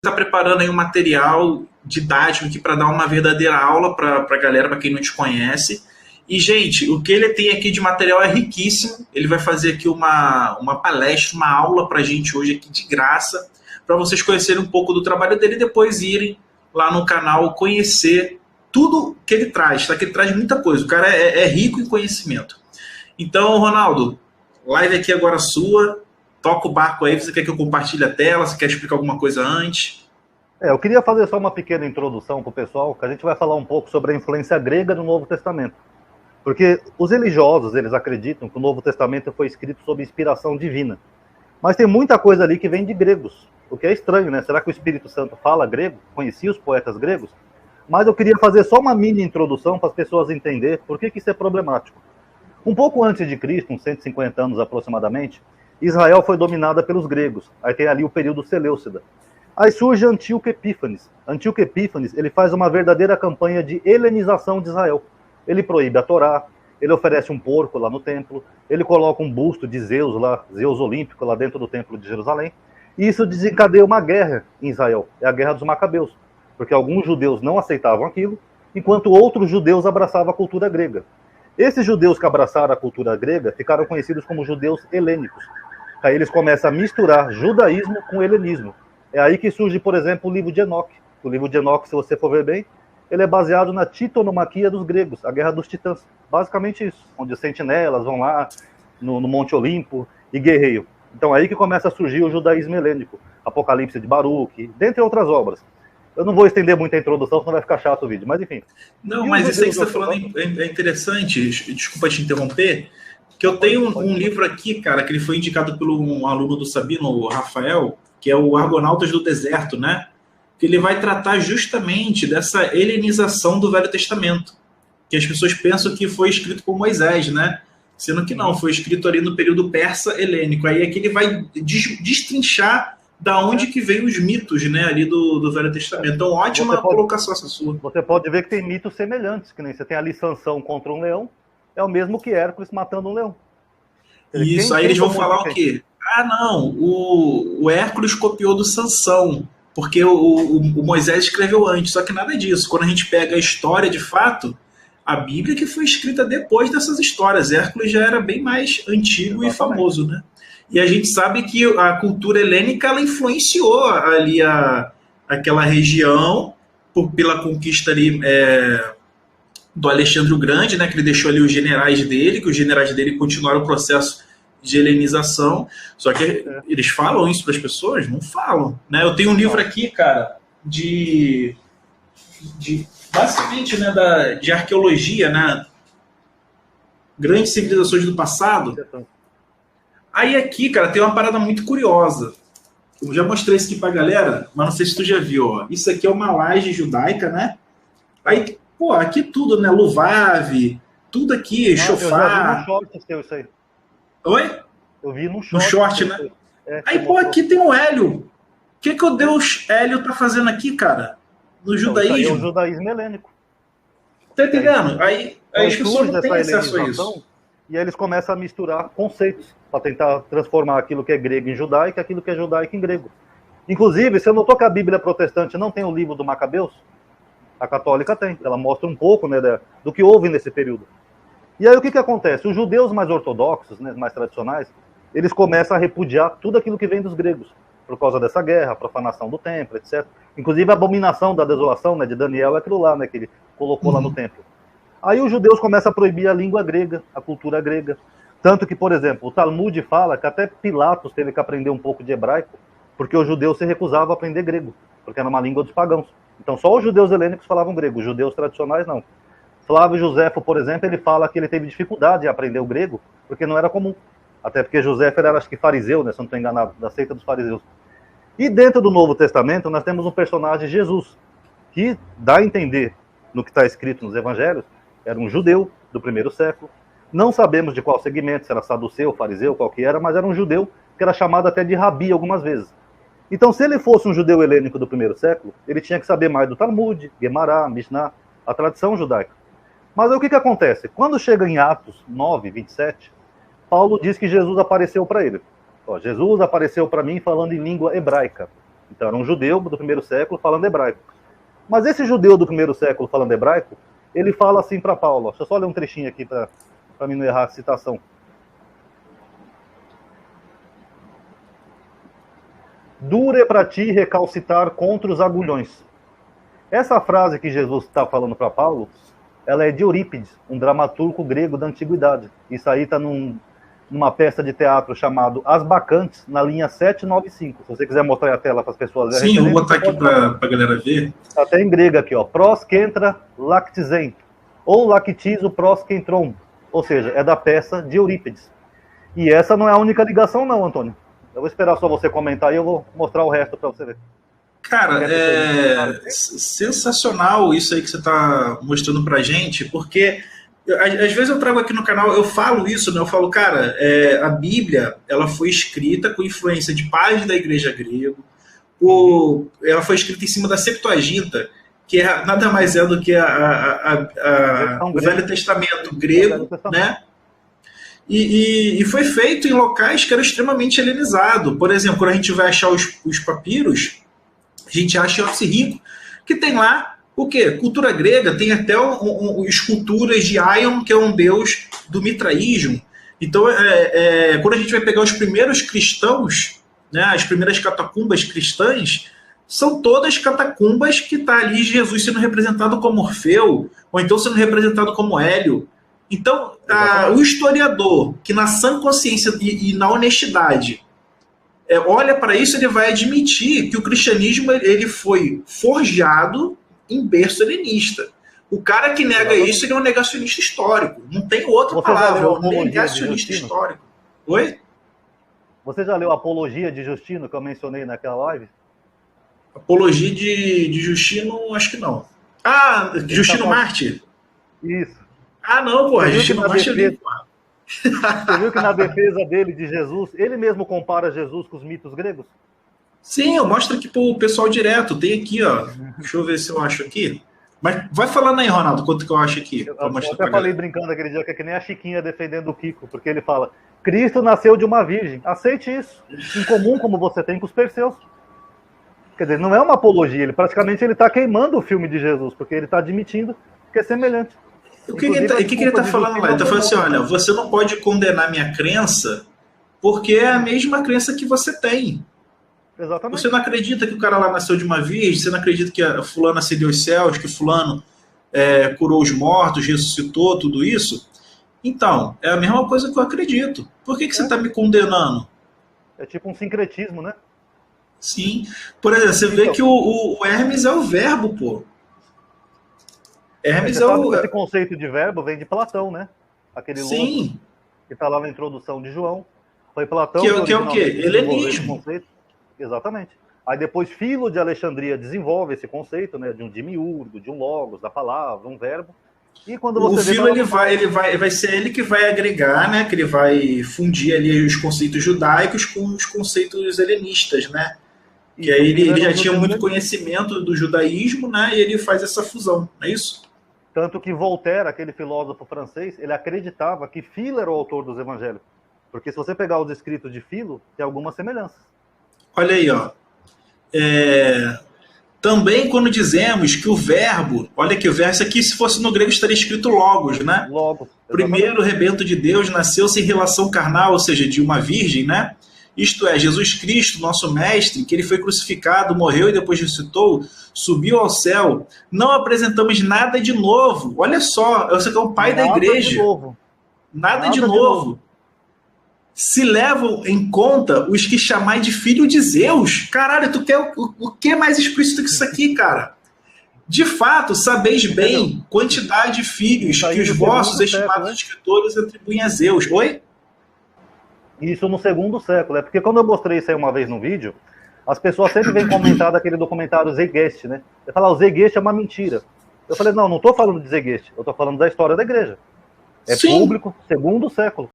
está preparando aí um material didático aqui para dar uma verdadeira aula para a galera, para quem não te conhece. E, gente, o que ele tem aqui de material é riquíssimo. Ele vai fazer aqui uma palestra, uma aula para a gente hoje aqui de graça, para vocês conhecerem um pouco do trabalho dele e depois irem lá no canal conhecer tudo que ele traz, tá? Que ele traz muita coisa. O cara é rico em conhecimento. Então, Ronaldo, live aqui agora sua. Toca o barco aí. Você quer que eu compartilhe a tela? Você quer explicar alguma coisa antes? Eu queria fazer só uma pequena introdução para o pessoal, que a gente vai falar um pouco sobre a influência grega no Novo Testamento. Porque os religiosos, eles acreditam que o Novo Testamento foi escrito sob inspiração divina. Mas tem muita coisa ali que vem de gregos, o que é estranho, né? Será que o Espírito Santo fala grego? Conhecia os poetas gregos? Mas eu queria fazer só uma mini introdução para as pessoas entenderem por que isso é problemático. Um pouco antes de Cristo, uns 150 anos aproximadamente, Israel foi dominada pelos gregos. Aí tem ali o período Seleucida. Aí surge Antíoco Epífanes. Antíoco Epífanes, ele faz uma verdadeira campanha de helenização de Israel. Ele proíbe a Torá, ele oferece um porco lá no templo, ele coloca um busto de Zeus lá, Zeus olímpico, lá dentro do templo de Jerusalém. E isso desencadeia uma guerra em Israel. É a Guerra dos Macabeus. Porque alguns judeus não aceitavam aquilo, enquanto outros judeus abraçavam a cultura grega. Esses judeus que abraçaram a cultura grega ficaram conhecidos como judeus helênicos. Aí eles começam a misturar judaísmo com helenismo. É aí que surge, por exemplo, o livro de Enoque. O livro de Enoque, se você for ver bem, ele é baseado na titonomaquia dos gregos, a Guerra dos Titãs. Basicamente isso, onde os sentinelas vão lá no Monte Olimpo e guerreiam. Então aí que começa a surgir o judaísmo helênico, Apocalipse de Baruque, dentre outras obras. Eu não vou estender muito a introdução, senão vai ficar chato o vídeo, mas enfim. Não, mas isso aí que você está falando é interessante, desculpa te interromper, que eu tenho um livro aqui, cara, que ele foi indicado por um aluno do Sabino, o Rafael, que é o Argonautas do Deserto, né? Que ele vai tratar justamente dessa helenização do Velho Testamento, que as pessoas pensam que foi escrito por Moisés, né? Sendo que não, foi escrito ali no período persa helênico. Aí aqui ele vai destrinchar da onde que veio os mitos, né, ali do Velho Testamento. Então, ótima colocação essa sua. Você pode ver que tem mitos semelhantes, que nem você tem ali Sansão contra um leão, é o mesmo que Hércules matando um leão. Isso, aí eles vão falar o quê? Ah, não, o Hércules copiou do Sansão, porque o Moisés escreveu antes, só que nada disso. Quando a gente pega a história de fato, a Bíblia que foi escrita depois dessas histórias. Hércules já era bem mais antigo e famoso, né? E a gente sabe que a cultura helênica ela influenciou ali aquela região pela conquista ali do Alexandre o Grande, né? Que ele deixou ali os generais dele, que os generais dele continuaram o processo de helenização. Só que eles falam isso para as pessoas? Não falam, né? Eu tenho um livro aqui, cara, de basicamente, né, de arqueologia, né? Grandes civilizações do passado. Aí aqui, cara, tem uma parada muito curiosa. Eu já mostrei isso aqui pra galera, mas não sei se tu já viu, ó. Isso aqui é uma laje judaica, né? Aí, pô, aqui tudo, né? Luvave, tudo aqui, chofar. Eu já vi no short seu isso aí. Oi? Eu vi no short. No short, né? Aí, pô, aqui tem o Hélio. O que o Deus Hélio tá fazendo aqui, cara? No judaísmo. Isso aí é o judaísmo helênico. Tá entendendo? Aí as pessoas não têm acesso a isso. E aí eles começam a misturar conceitos para tentar transformar aquilo que é grego em judaico e aquilo que é judaico em grego. Inclusive, você notou que a Bíblia protestante não tem o livro do Macabeus? A católica tem. Ela mostra um pouco, né, do que houve nesse período. E aí o que acontece? Os judeus mais ortodoxos, né, mais tradicionais, eles começam a repudiar tudo aquilo que vem dos gregos, por causa dessa guerra, a profanação do templo, etc. Inclusive a abominação da desolação, né, de Daniel, é aquilo lá, né, que ele colocou lá no templo. Aí os judeus começam a proibir a língua grega, a cultura grega. Tanto que, por exemplo, o Talmud fala que até Pilatos teve que aprender um pouco de hebraico, porque os judeus se recusavam a aprender grego, porque era uma língua dos pagãos. Então só os judeus helênicos falavam grego, os judeus tradicionais não. Flávio Josefo, por exemplo, ele fala que ele teve dificuldade em aprender o grego, porque não era comum. Até porque Josefo era, acho que, fariseu, né, se eu não estou enganado, da seita dos fariseus. E dentro do Novo Testamento, nós temos um personagem, Jesus, que dá a entender, no que está escrito nos evangelhos, era um judeu do primeiro século. Não sabemos de qual segmento, se era saduceu, fariseu, qual que era, mas era um judeu que era chamado até de rabi algumas vezes. Então, se ele fosse um judeu helênico do primeiro século, ele tinha que saber mais do Talmud, Guemará, Mishnah, a tradição judaica. Mas aí o que acontece? Quando chega em Atos 9, 27, Paulo diz que Jesus apareceu para ele. Ó, Jesus apareceu para mim falando em língua hebraica. Então era um judeu do primeiro século falando hebraico. Mas esse judeu do primeiro século falando hebraico, ele fala assim para Paulo, ó, deixa eu só ler um trechinho aqui para mim não errar a citação. Dure para ti recalcitar contra os agulhões. Essa frase que Jesus está falando para Paulo, ela é de Eurípides, um dramaturgo grego da antiguidade. Isso aí está numa peça de teatro chamado As Bacantes, na linha 795. Se você quiser mostrar a tela para as pessoas verem. Sim, eu vou botar aqui para a galera ver. Está até em grego aqui, ó. Pros kentra lactizen, ou lactizo pros kentron. Ou seja, é da peça de Eurípides. E essa não é a única ligação não, Antônio. Eu vou esperar só você comentar e eu vou mostrar o resto para você ver. Cara, é sensacional isso aí que você está mostrando pra gente, porque às vezes eu trago aqui no canal, eu falo isso, né? Eu falo, cara, a Bíblia, ela foi escrita com influência de pais da igreja grega, ela foi escrita em cima da Septuaginta, que nada mais é do que o Velho Testamento grego, né? E foi feito em locais que eram extremamente helenizados. Por exemplo, quando a gente vai achar os papiros, a gente acha em Ófice Rico, que tem lá o quê? Cultura grega, tem até esculturas de Ion, que é um deus do mitraísmo. Então, quando a gente vai pegar os primeiros cristãos, né, as primeiras catacumbas cristãs, são todas catacumbas que está ali Jesus sendo representado como Orfeu, ou então sendo representado como Hélio. Então, o historiador, que na sã consciência e na honestidade olha para isso, ele vai admitir que o cristianismo ele foi forjado em berço helenista. O cara que nega isso, ele é um negacionista histórico. Não tem outra palavra, é um negacionista histórico. Oi? Você já leu a Apologia de Justino, que eu mencionei naquela live? Apologia de Justino, acho que não. Ah, Justino Mártir? Isso. Ah, não, porra, Justino Mártir ali, porra. Você viu que na defesa dele de Jesus, ele mesmo compara Jesus com os mitos gregos? Sim, eu mostro aqui pro pessoal direto. Tem aqui, ó. Deixa eu ver se eu acho aqui. Mas vai falando aí, Ronaldo, quanto que eu acho aqui. Eu até falei brincando aquele dia que é que nem a Chiquinha defendendo o Kiko, porque ele fala, Cristo nasceu de uma virgem. Aceite isso. Em comum como você tem com os perseus. Quer dizer, não é uma apologia, ele praticamente está queimando o filme de Jesus, porque ele está admitindo que é semelhante. O que ele está falando lá? Ele está falando assim, olha, você não pode condenar minha crença porque é a mesma crença que você tem. Exatamente. Você não acredita que o cara lá nasceu de uma virgem, você não acredita que a fulana ascendeu aos céus, que fulano curou os mortos, ressuscitou, tudo isso? Então, é a mesma coisa que eu acredito. Por que você está me condenando? É tipo um sincretismo, né? Sim. Por exemplo, você vê que o Hermes é o verbo, pô. Hermes esse conceito de verbo vem de Platão, né? Aquele sim. Que está lá na introdução de João. Foi Platão que é o quê? Helenismo. Exatamente. Aí depois Filo de Alexandria desenvolve esse conceito, né? De um demiurgo, de um logos, da palavra, um verbo. E quando você Filo vai ser ele que vai agregar, né? Que ele vai fundir ali os conceitos judaicos com os conceitos helenistas, né? Que aí ele já tinha muito conhecimento do judaísmo, né? E ele faz essa fusão, não é isso? Tanto que Voltaire, aquele filósofo francês, ele acreditava que Filo era o autor dos evangelhos. Porque se você pegar os escritos de Filo, tem algumas semelhanças. Olha aí, ó. Também quando dizemos que o verbo, olha aqui, o verso aqui, se fosse no grego, estaria escrito logos, né? Logos. Primeiro rebento de Deus nasceu sem relação carnal, ou seja, de uma virgem, né? Isto é, Jesus Cristo, nosso mestre, que ele foi crucificado, morreu e depois ressuscitou, subiu ao céu. Não apresentamos nada de novo. Olha só, você que é o pai da igreja. Nada de novo. Se levam em conta os que chamai de filho de Zeus. Caralho, tu quer o que mais explícito que isso aqui, cara? De fato, sabeis bem quantidade de filhos que os vossos estimados escritores atribuem a Zeus. Oi? Isso no segundo século. É porque quando eu mostrei isso aí uma vez no vídeo, as pessoas sempre vêm comentar daquele documentário Zegeste, né? Você fala, o Zegeste é uma mentira. Eu falei, não estou falando de Zegeste, eu estou falando da história da igreja. É Sim. Público, segundo século.